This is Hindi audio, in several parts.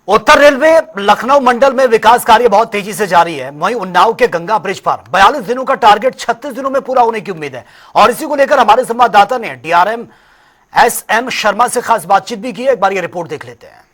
उत्तर रेलवे लखनऊ मंडल में विकास कार्य बहुत तेजी से जारी है। वहीं उन्नाव के गंगा ब्रिज पर 42 दिनों का टारगेट 36 दिनों में पूरा होने की उम्मीद है। और इसी को लेकर हमारे संवाददाता ने डीआरएम एसएम शर्मा से खास बातचीत भी की है। एक बार ये रिपोर्ट देख लेते हैं।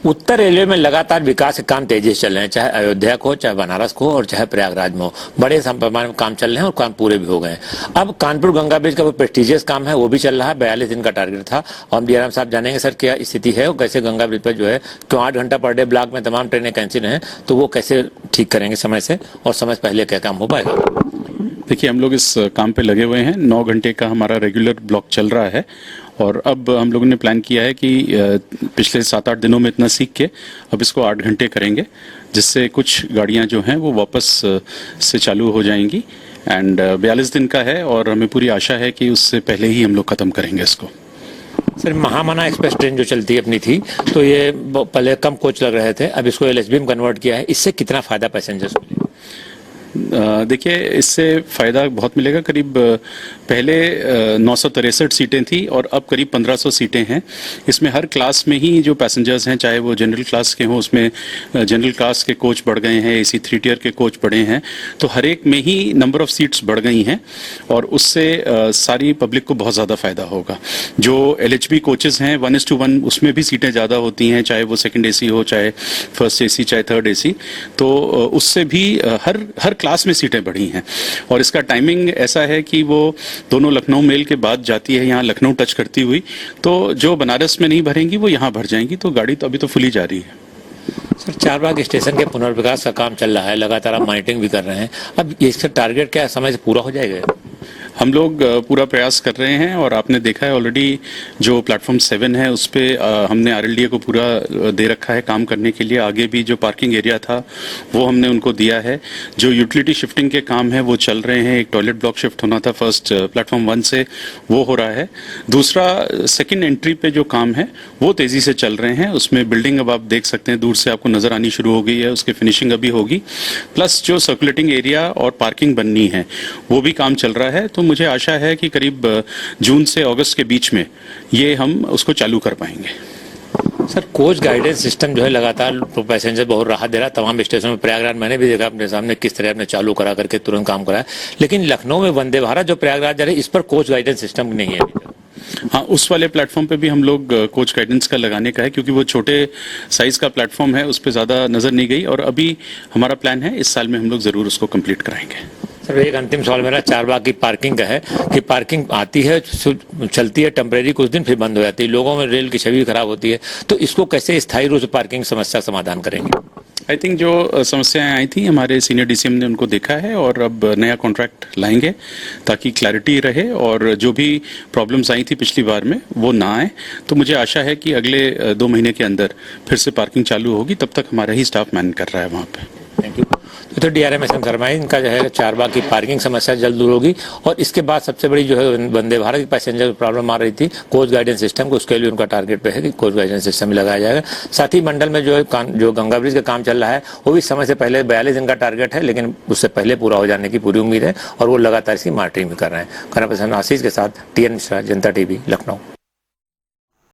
उत्तर रेलवे में लगातार विकास के काम तेजी से चल रहे हैं, चाहे अयोध्या को, चाहे बनारस को और चाहे प्रयागराज में हो। बड़े पैमाने में काम चल रहे हैं और काम पूरे भी हो गए। अब कानपुर गंगा ब्रिज का वो प्रेस्टिजियस काम है, वो भी चल रहा है। 42 दिन का टारगेट था। और हम डीआरएम साहब जानेंगे सर क्या स्थिति है और कैसे गंगा ब्रिज पर जो है क्यों 8 घंटा पर डे ब्लॉक में तमाम ट्रेनें कैंसिल हैं, तो वो कैसे ठीक करेंगे समय से और समय से पहले क्या काम हो पाएगा। देखिए, हम लोग इस काम पे लगे हुए हैं। 9 घंटे का हमारा रेगुलर ब्लॉक चल रहा है और अब हम लोगों ने प्लान किया है कि पिछले 7-8 दिनों में इतना सीख के अब इसको 8 घंटे करेंगे, जिससे कुछ गाड़ियां जो हैं वो वापस से चालू हो जाएंगी। एंड 42 दिन का है और हमें पूरी आशा है कि उससे पहले ही हम लोग ख़त्म करेंगे इसको। सर, महामना एक्सप्रेस ट्रेन जो चलती अपनी थी, तो ये पहले कम कोच लग रहे थे, अब इसको एलएचबी में कन्वर्ट किया है। इससे कितना फायदा पैसेंजर्स को? देखिए, इससे फ़ायदा बहुत मिलेगा। करीब पहले 963 सीटें थी और अब करीब 1500 सीटें हैं। इसमें हर क्लास में ही जो पैसेंजर्स हैं, चाहे वो जनरल क्लास के हों, उसमें जनरल क्लास के कोच बढ़ गए हैं, एसी 3 टियर के कोच बढ़े हैं, तो हर एक में ही नंबर ऑफ़ सीट्स बढ़ गई हैं और उससे सारी पब्लिक को बहुत ज़्यादा फ़ायदा होगा। जो एलएचबी कोचेज़ हैं 1:1, उसमें भी सीटें ज़्यादा होती हैं, चाहे वो सेकेंड एसी हो, चाहे फर्स्ट एसी, चाहे थर्ड एसी, तो उससे भी हर क्लास में सीटें बढ़ी हैं। और इसका टाइमिंग ऐसा है कि वो दोनों लखनऊ मेल के बाद जाती है, यहाँ लखनऊ टच करती हुई, तो जो बनारस में नहीं भरेंगी वो यहाँ भर जाएंगी। तो गाड़ी तो अभी तो फुली जा रही है। सर, चारबाग स्टेशन के पुनर्विकास का काम चल रहा है, लगातार आप मॉनिटरिंग भी कर रहे हैं। अब इसका टारगेट क्या समय से पूरा हो जाएगा? हम लोग पूरा प्रयास कर रहे हैं और आपने देखा है ऑलरेडी जो प्लेटफॉर्म 7 है उस पे हमने आरएलडीए को पूरा दे रखा है काम करने के लिए। आगे भी जो पार्किंग एरिया था वो हमने उनको दिया है। जो यूटिलिटी शिफ्टिंग के काम है वो चल रहे हैं। एक टॉयलेट ब्लॉक शिफ्ट होना था फर्स्ट प्लेटफॉर्म 1 से, वो हो रहा है। दूसरा, सेकेंड एंट्री पे जो काम है वो तेज़ी से चल रहे हैं। उसमें बिल्डिंग अब आप देख सकते हैं, दूर से आपको नज़र आनी शुरू हो गई है, उसकी फिनिशिंग अभी होगी। प्लस जो सर्कुलेटिंग एरिया और पार्किंग बननी है वो भी काम चल रहा है। तो मुझे आशा है कि करीब जून से अगस्त के बीच में ये हम उसको चालू कर पाएंगे। सर, कोच गाइडेंस सिस्टम जो है लगातार पैसेंजर बहुत राहत दे रहा है तमाम स्टेशनों में। प्रयागराज मैंने भी देखा अपने सामने किस तरह आपने चालू करा करके तुरंत काम कराया। लेकिन लखनऊ में वंदे भारत जो प्रयागराज जा रही है, इस पर कोच गाइडेंस सिस्टम नहीं है अभी तक। हाँ, उस वाले प्लेटफॉर्म पे भी हम लोग कोच गाइडेंस का लगाने का है, क्योंकि वो छोटे साइज का प्लेटफॉर्म है, उस पर ज़्यादा नज़र नहीं गई। और अभी हमारा प्लान है इस साल में हम लोग ज़रूर उसको कंप्लीट कराएंगे। सर, एक अंतिम सवाल मेरा चारबाग की पार्किंग का है कि पार्किंग आती है, चलती है टेम्परेरी, कुछ दिन फिर बंद हो जाती है, लोगों में रेल की छवि खराब होती है, तो इसको कैसे स्थायी रूप से पार्किंग समस्या समाधान करेंगे? आई थिंक जो समस्याएं आई थी हमारे सीनियर डीसीएम ने उनको देखा है और अब नया कॉन्ट्रैक्ट लाएंगे ताकि क्लैरिटी रहे और जो भी प्रॉब्लम्स आई थी पिछली बार में वो ना आए। तो मुझे आशा है कि अगले 2 महीने के अंदर फिर से पार्किंग चालू होगी। तब तक हमारा ही स्टाफ मैनेज कर रहा है वहाँ पे। Thank you. तो डीआरएम एसएम शर्मा, इनका जो है चारबाग की पार्किंग समस्या जल्द दूर होगी। और इसके बाद सबसे बड़ी जो है वंदे भारत की पैसेंजर प्रॉब्लम आ रही थी कोच गाइडेंस सिस्टम को, उसके लिए उनका टारगेट पे है कि कोच गाइडेंस सिस्टम भी लगाया जाएगा। साथ ही मंडल में जो है जो गंगा ब्रिज का काम चल रहा है वो भी समय से पहले 42 दिन का टारगेट है, लेकिन उससे पहले पूरा हो जाने की पूरी उम्मीद है और वो लगातार इसकी मॉनिटरिंग भी कर रहे हैं। कैमरा पर्सन आशीष के साथ टीएन मिश्रा, जनता टीवी, लखनऊ।